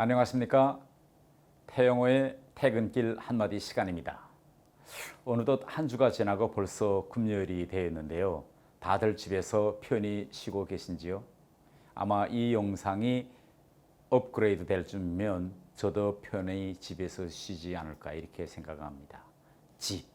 안녕하십니까. 태영호의 퇴근길 한마디 시간입니다. 어느덧 한 주가 지나고 벌써 금요일이 되었는데요. 다들 집에서 편히 쉬고 계신지요? 아마 이 영상이 업그레이드 될 쯤이면 저도 편히 집에서 쉬지 않을까 이렇게 생각합니다. 집.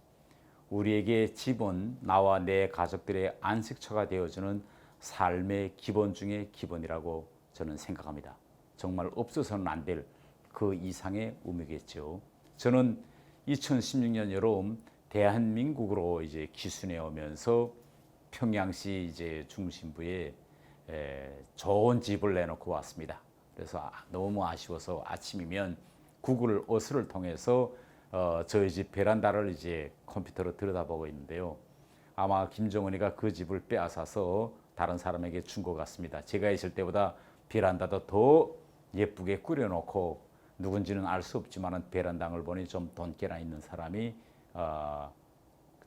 우리에게 집은 나와 내 가족들의 안식처가 되어주는 삶의 기본 중의 기본이라고 저는 생각합니다. 정말 없어서는 안 될 그 이상의 의미겠죠. 저는 2016년 여름 대한민국으로 이제 기순해 오면서 평양시 이제 중심부에 좋은 집을 내놓고 왔습니다. 그래서 너무 아쉬워서 아침이면 구글 어스를 통해서 저희 집 베란다를 이제 컴퓨터로 들여다보고 있는데요. 아마 김정은이가 그 집을 빼앗아서 다른 사람에게 준 것 같습니다. 제가 있을 때보다 베란다도 더 예쁘게 꾸려놓고 누군지는 알 수 없지만 베란다를 보니 좀 돈깨나 있는 사람이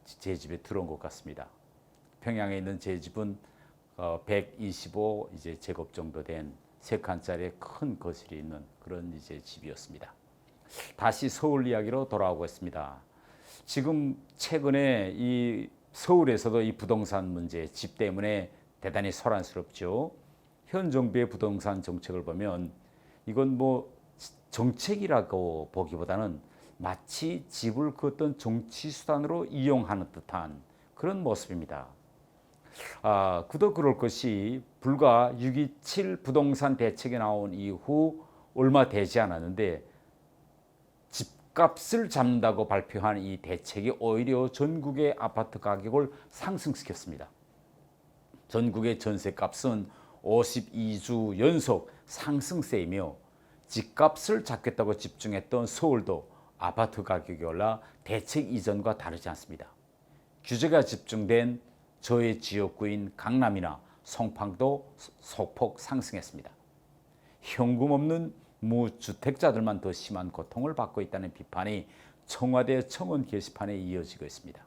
제 집에 들어온 것 같습니다. 평양에 있는 제 집은 125 이제 제곱 정도 된 3칸짜리 큰 거실이 있는 그런 이제 집이었습니다. 다시 서울 이야기로 돌아오고 있습니다. 지금 최근에 이 서울에서도 이 부동산 문제, 집 때문에 대단히 소란스럽죠. 현 정부의 부동산 정책을 보면 이건 뭐 정책이라고 보기보다는 마치 집을 그 어떤 정치 수단으로 이용하는 듯한 그런 모습입니다. 그도 그럴 것이 불과 6.27 부동산 대책이 나온 이후 얼마 되지 않았는데 집값을 잡는다고 발표한 이 대책이 오히려 전국의 아파트 가격을 상승시켰습니다. 전국의 전세값은 52주 연속 상승세이며 집값을 잡겠다고 집중했던 서울도 아파트 가격이 올라 대책 이전과 다르지 않습니다. 규제가 집중된 저의 지역구인 강남이나 송파도 소폭 상승했습니다. 현금 없는 무주택자들만 더 심한 고통을 받고 있다는 비판이 청와대 청원 게시판에 이어지고 있습니다.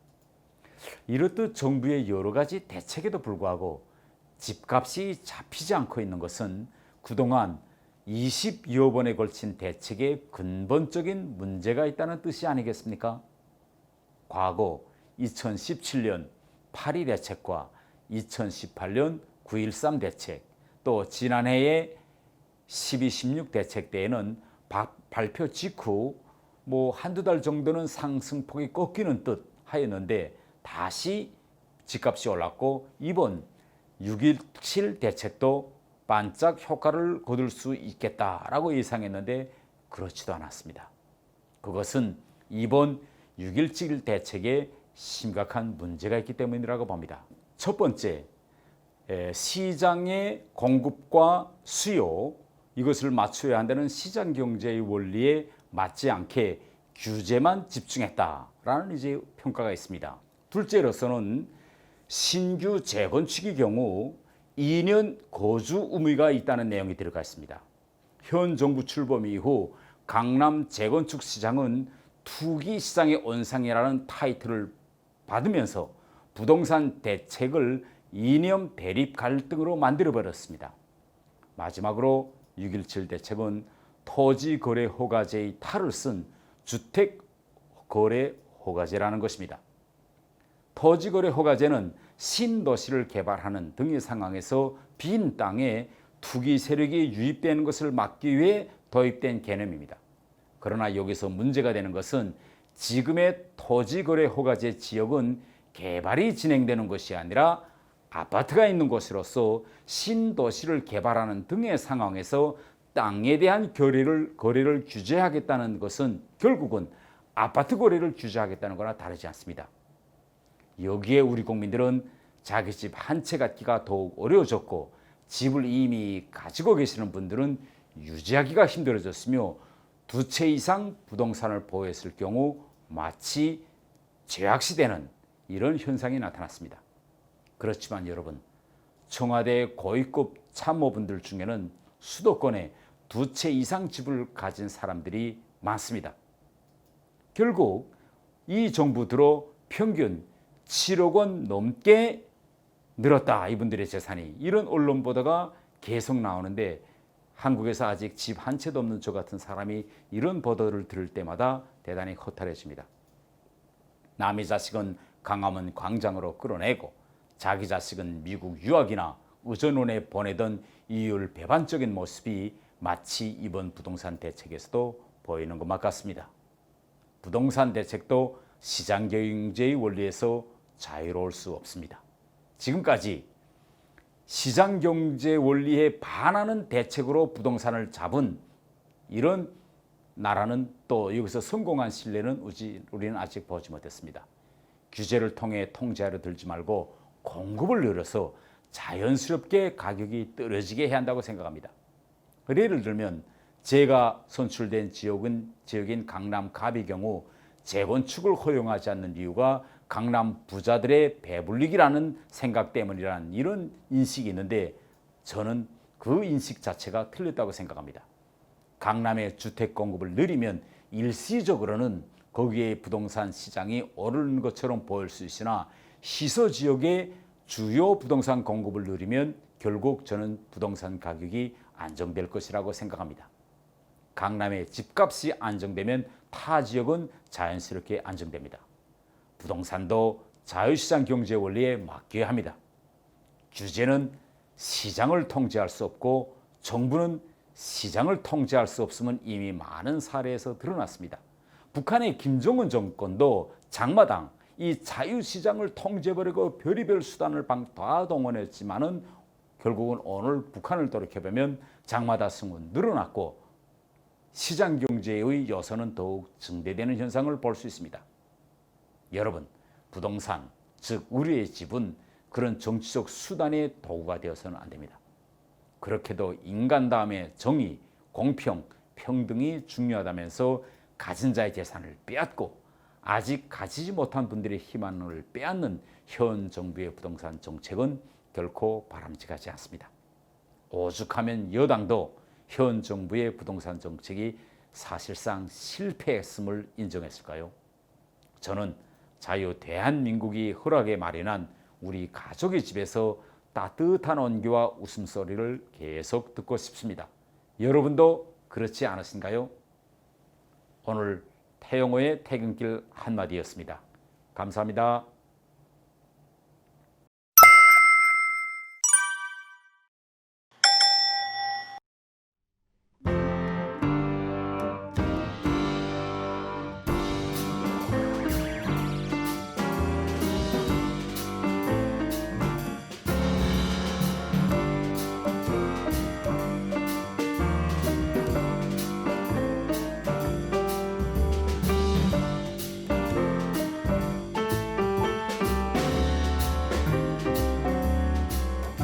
이렇듯 정부의 여러 가지 대책에도 불구하고 집값이 잡히지 않고 있는 것은 그동안 20여 번에 걸친 대책에 근본적인 문제가 있다는 뜻이 아니겠습니까? 과거 2017년 8.2 대책과 2018년 9.13 대책, 또 지난해의 12.16 대책 때에는 발표 직후 한두 달 정도는 상승폭이 꺾이는 듯 하였는데 다시 집값이 올랐고 이번 6.17 대책도 반짝 효과를 거둘 수 있겠다라고 예상했는데 그렇지도 않았습니다. 그것은 이번 6.17 대책에 심각한 문제가 있기 때문이라고 봅니다. 첫 번째, 시장의 공급과 수요 이것을 맞춰야 한다는 시장 경제의 원리에 맞지 않게 규제만 집중했다라는 이제 평가가 있습니다. 둘째로서는 신규 재건축의 경우 2년 거주 의무가 있다는 내용이 들어가 있습니다. 현 정부 출범 이후 강남 재건축 시장은 투기 시장의 온상이라는 타이틀을 받으면서 부동산 대책을 이념 대립 갈등으로 만들어버렸습니다. 마지막으로 6.17 대책은 토지거래 허가제의 탈을 쓴 주택거래 허가제라는 것입니다. 토지거래 허가제는 신도시를 개발하는 등의 상황에서 빈 땅에 투기 세력이 유입되는 것을 막기 위해 도입된 개념입니다. 그러나 여기서 문제가 되는 것은 지금의 토지거래 허가제 지역은 개발이 진행되는 것이 아니라 아파트가 있는 곳으로서 신도시를 개발하는 등의 상황에서 땅에 대한 거래를 규제하겠다는 것은 결국은 아파트 거래를 규제하겠다는 거나 다르지 않습니다. 여기에 우리 국민들은 자기 집 한 채 갖기가 더욱 어려워졌고 집을 이미 가지고 계시는 분들은 유지하기가 힘들어졌으며 2채 이상 부동산을 보유했을 경우 마치 죄악시되는 이런 현상이 나타났습니다. 그렇지만 여러분, 청와대 고위급 참모분들 중에는 수도권에 2채 이상 집을 가진 사람들이 많습니다. 결국 이 정부 들어 평균 7억 원 넘게 늘었다 이분들의 재산이, 이런 언론 보도가 계속 나오는데 한국에서 아직 집 한 채도 없는 저 같은 사람이 이런 보도를 들을 때마다 대단히 허탈해집니다. 남의 자식은 강화문 광장으로 끌어내고 자기 자식은 미국 유학이나 의전원에 보내던 이율배반적인 모습이 마치 이번 부동산 대책에서도 보이는 것만 같습니다. 부동산 대책도 시장경제의 원리에서 자유로울 수 없습니다. 지금까지 시장경제 원리에 반하는 대책으로 부동산을 잡은 이런 나라는 또 여기서 성공한 신뢰는 우리는 아직 보지 못했습니다. 규제를 통해 통제하려 들지 말고 공급을 늘려서 자연스럽게 가격이 떨어지게 해야 한다고 생각합니다. 예를 들면 제가 선출된 지역인 강남 갑의 경우 재건축을 허용하지 않는 이유가 강남 부자들의 배불리기라는 생각 때문이라는 이런 인식이 있는데 저는 그 인식 자체가 틀렸다고 생각합니다. 강남의 주택 공급을 늘리면 일시적으로는 거기에 부동산 시장이 오르는 것처럼 보일 수 있으나 시서 지역의 주요 부동산 공급을 늘리면 결국 저는 부동산 가격이 안정될 것이라고 생각합니다. 강남의 집값이 안정되면 타 지역은 자연스럽게 안정됩니다. 부동산도 자유시장 경제 원리에 맡겨야 합니다. 규제는 시장을 통제할 수 없고 정부는 시장을 통제할 수 없음은 이미 많은 사례에서 드러났습니다. 북한의 김정은 정권도 장마당 이 자유시장을 통제해버리고 별의별 수단을 다 동원했지만은 결국은 오늘 북한을 돌이켜보면 장마다승은 늘어났고 시장경제의 요소는 더욱 증대되는 현상을 볼 수 있습니다. 여러분, 부동산, 즉 우리의 집은 그런 정치적 수단의 도구가 되어서는 안 됩니다. 그렇게도 인간 다음에 정의, 공평, 평등이 중요하다면서 가진 자의 재산을 빼앗고 아직 가지지 못한 분들의 희망을 빼앗는 현 정부의 부동산 정책은 결코 바람직하지 않습니다. 오죽하면 여당도 현 정부의 부동산 정책이 사실상 실패했음을 인정했을까요? 저는 자유 대한민국이 허락에 마련한 우리 가족의 집에서 따뜻한 온기와 웃음소리를 계속 듣고 싶습니다. 여러분도 그렇지 않으신가요? 오늘 태영호의 퇴근길 한마디였습니다. 감사합니다.